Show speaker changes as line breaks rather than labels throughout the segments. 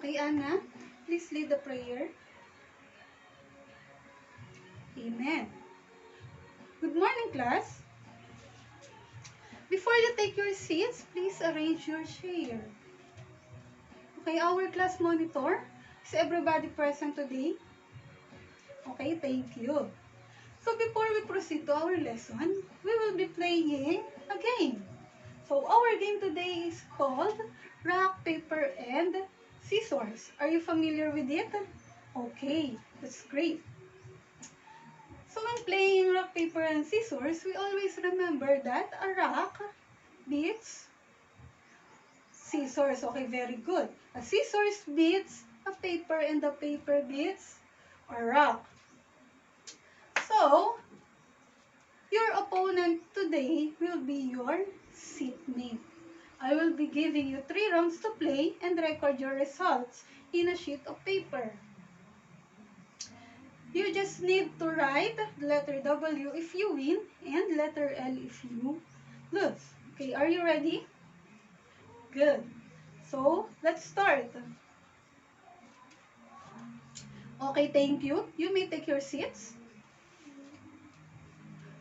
Okay, Anna, please lead the prayer. Amen. Good morning, class. Before you take your seats, please arrange your chair. Okay, our class monitor. Is everybody present today? Okay, thank you. So before we proceed to our lesson, we will be playing a game. So our game today is called Rock, Paper, and Scissors. Are you familiar with it? Okay, that's great. So when playing rock, paper, and scissors, we always remember that a rock beats scissors. Okay, very good. A scissors beats a paper and the paper beats a rock. So, your opponent today will be your seatmate. I will be giving you 3 rounds to play and record your results in a sheet of paper. You just need to write letter W if you win and letter L if you lose. Okay, are you ready? Good. So, let's start. Okay, thank you. You may take your seats.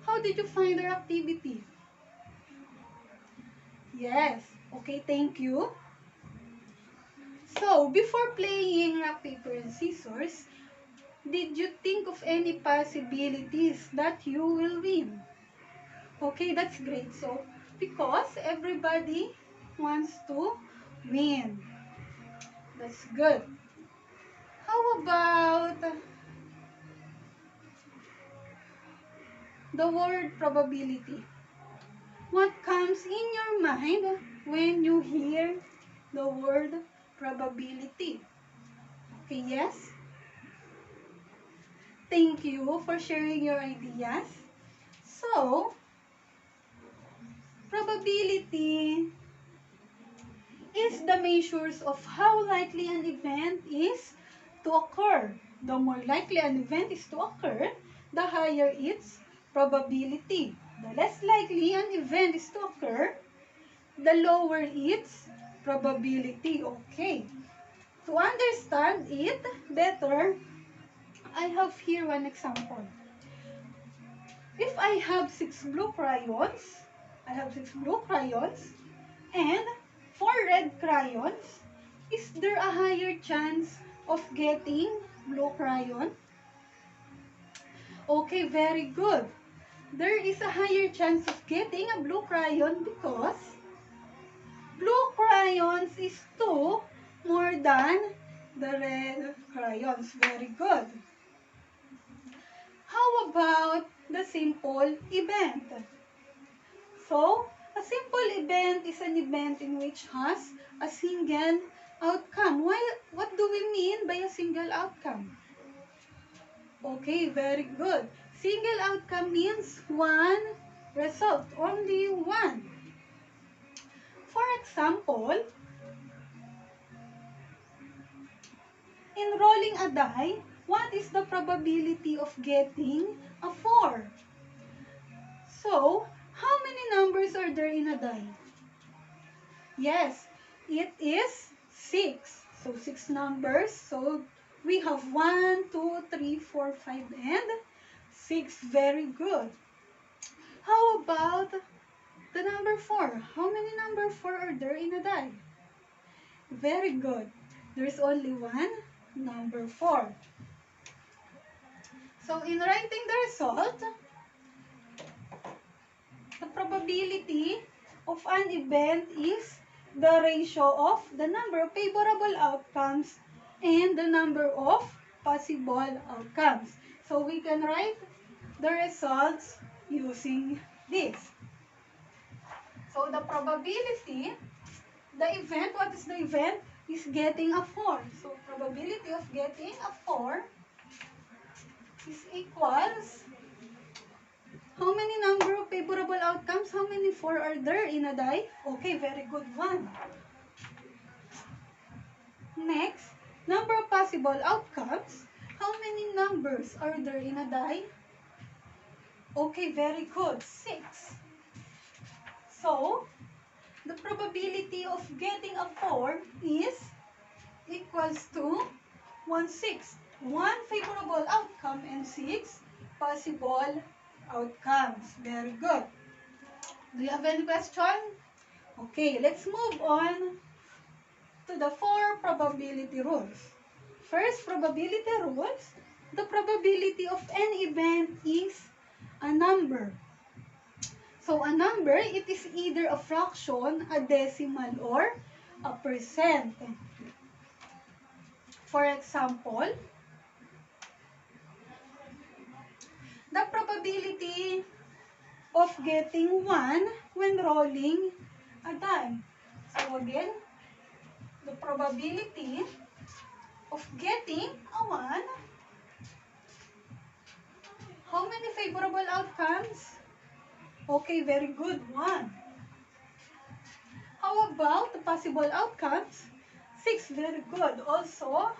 How did you find our activity? Yes. Okay, thank you. So, before playing rock, paper, and scissors, did you think of any possibilities that you will win? Okay, that's great. So, because everybody wants to win. That's good. How about the word probability? What comes in your mind when you hear the word probability? Okay, yes? Thank you for sharing your ideas. So, probability is the measures of how likely an event is to occur. The more likely an event is to occur, the higher its probability. The less likely an event is to occur, the lower its probability. Okay. To understand it better, I have here one example. If I have 6 blue crayons, and 4 red crayons, is there a higher chance of getting blue crayon? Okay, very good. There is a higher chance of getting a blue crayon because blue crayons is 2 more than the red crayons. Very good. How about the simple event? So, a simple event is an event in which has a single outcome. What do we mean by a single outcome? Okay, very good. Single outcome means one result, only one. For example, in rolling a die, what is the probability of getting a 4? So, how many numbers are there in a die? Yes, it is 6. So, 6 numbers. So, we have 1, 2, 3, 4, 5, and 6. Very good. How about the number 4? How many number 4 are there in a die? Very good. There's only one number 4. So, in writing the result, the probability of an event is the ratio of the number of favorable outcomes and the number of possible outcomes. So, we can write the results using this. So, the probability, the event, what is the event? Is getting a 4. So, probability of getting a 4 is equals, how many number of favorable outcomes? How many 4 are there in a die? Okay, very good one. Next, number of possible outcomes. How many numbers are there in a die? Okay, very good. 6. So, the probability of getting a 4 is equal equals to 1/6. One favorable outcome and 6 possible outcomes. Very good. Do you have any question? Okay, let's move on to the 4 probability rules. First probability rules, the probability of an event is a number. So a number, it is either a fraction, a decimal, or a percent. For example, the probability of getting 1 when rolling a die. So again, the probability of getting a 1, how many favorable outcomes? Okay, very good, 1. How about the possible outcomes? 6, very good, also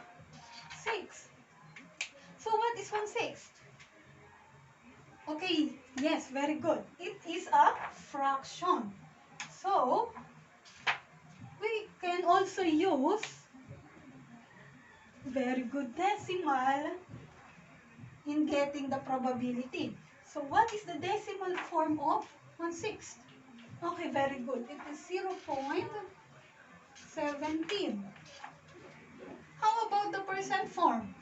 6. So what is 1/6? Okay, yes, very good. It is a fraction. So, we can also use very good decimal in getting the probability. So, what is the decimal form of 1/6? Okay, very good. It is 0.17. How about the percent form?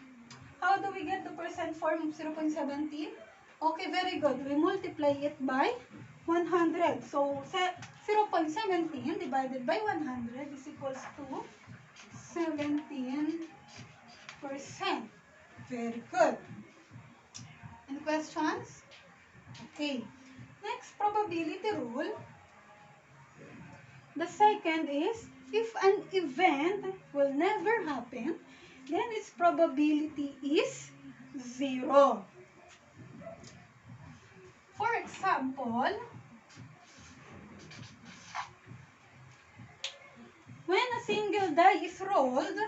How do we get the percent form of 0.17? Okay, very good. We multiply it by 100. So, 0.17 divided by 100 is equals to 17%. Very good. Any questions? Okay. Next probability rule. The second is, if an event will never happen, then its probability is 0. For example, when a single die is rolled,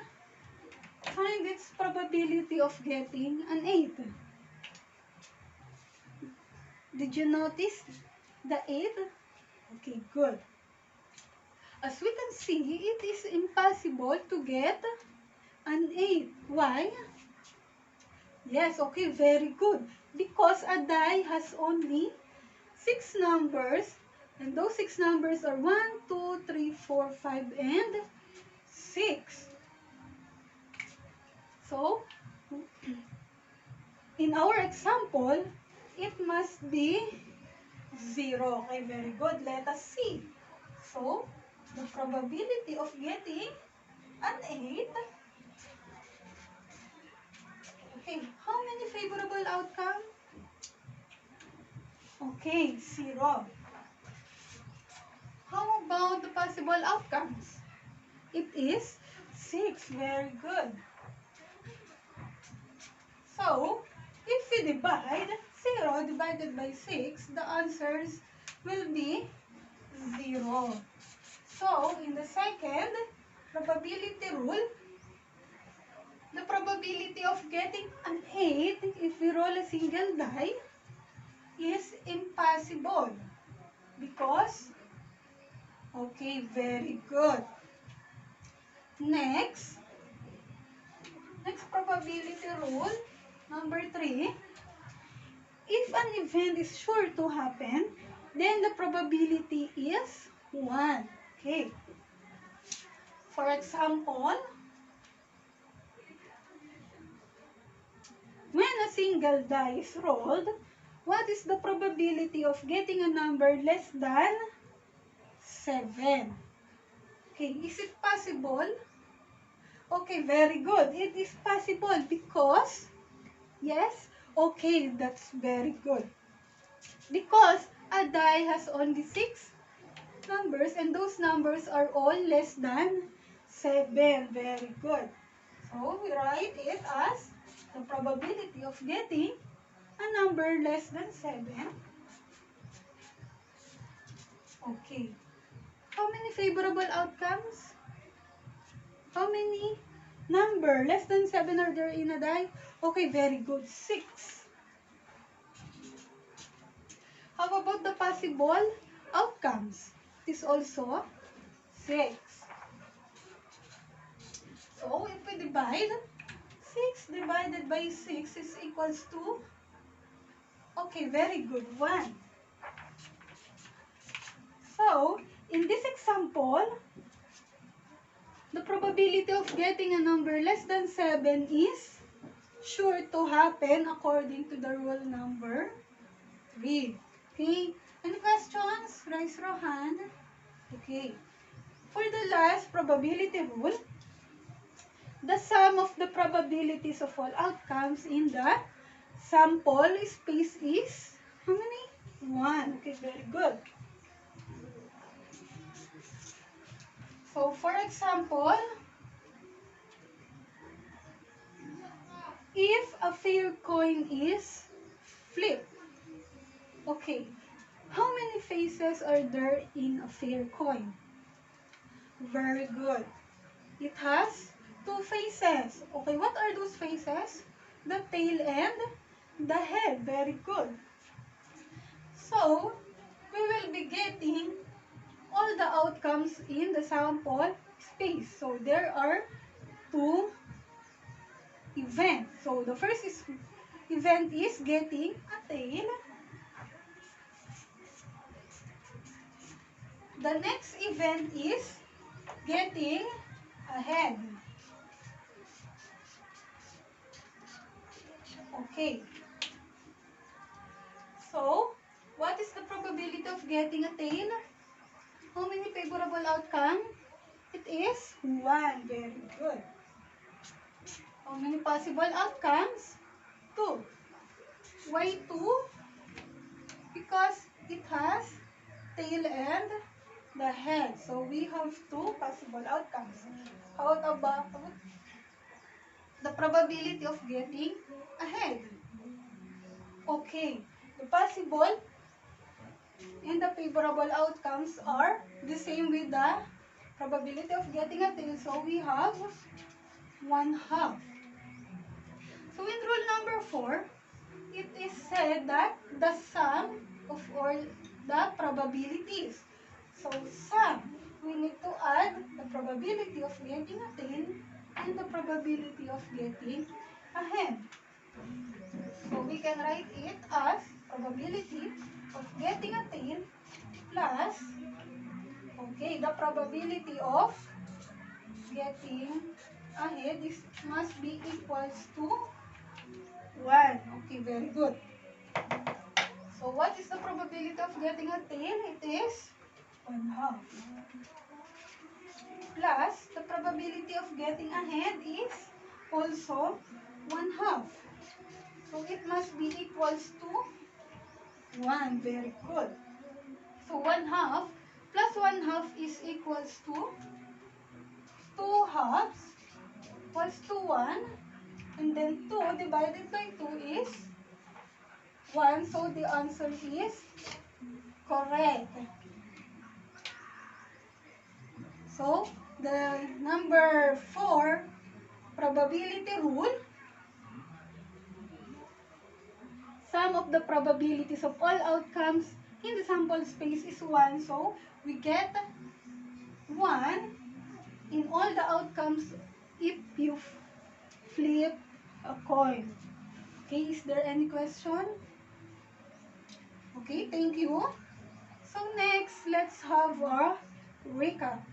find its probability of getting an 8. Did you notice the 8? Okay, good. As we can see, it is impossible to get an 8. Why? Yes, okay, very good. Because a die has only 6 numbers, and those 6 numbers are 1, 2, 3, 4, 5, and 6. So, in our example, it must be 0. Okay, very good. Let us see. So, the probability of getting an 8. Okay, how many favorable outcomes? Okay, 0. How about the possible outcomes? It is 6. Very good. So, if we divide 0 divided by 6, the answers will be 0. So, in the second probability rule, the probability of getting an 8 if we roll a single die is impossible. Because, okay, very good. Next probability rule, number 3. If an event is sure to happen, then the probability is 1. Okay. For example, when a single die is rolled, what is the probability of getting a number less than 7? Okay, is it possible? Okay, very good. It is possible because, yes, okay, that's very good. Because a die has only 6 numbers and those numbers are all less than 7. Very good. So, we write it as the probability of getting a number less than 7. Okay. How many favorable outcomes? How many number less than 7 are there in a die? Okay, very good. 6. How about the possible outcomes? It is also 6. So, if we side. 6 divided by 6 is equals to, okay, very good, 1. So, in this example, the probability of getting a number less than 7 is sure to happen according to the rule number 3. Okay, any questions? Raise your hand. Okay, for the last probability rule, the sum of the probabilities of all outcomes in the sample space is how many? 1. Okay, very good. So, for example, if a fair coin is flipped, okay, how many faces are there in a fair coin? Very good. It has 2 faces. Okay, what are those faces? The tail and the head. Very good. So, we will be getting all the outcomes in the sample space. So, there are 2 events. So, the first event is getting a tail. The next event is getting a head. Okay. So, what is the probability of getting a tail? How many favorable outcome? It is 1. Very good. How many possible outcomes? 2. Why 2? Because it has tail and the head. So we have 2 possible outcomes. How about the probability of getting a head? Okay. The possible and the favorable outcomes are the same with the probability of getting a tail. So we have 1/2. So in rule number 4, it is said that the sum of all the probabilities. So sum, we need to add the probability of getting a tail and the probability of getting a head. So we can write it as probability of getting a tail plus, okay, the probability of getting a head must be equals to 1. Okay, very good. So what is the probability of getting a tail? It is 1/2. Plus, the probability of getting a head is also 1/2. So it must be equals to 1. Very good. So 1/2 plus 1/2 is equals to 2 halves equals to 1. And then 2 divided by 2 is 1. So the answer is correct. So the number 4 probability rule, sum of the probabilities of all outcomes in the sample space is 1. So we get 1 in all the outcomes if you flip a coin. Okay, is there any question? Okay, thank you. So next, let's have a recap.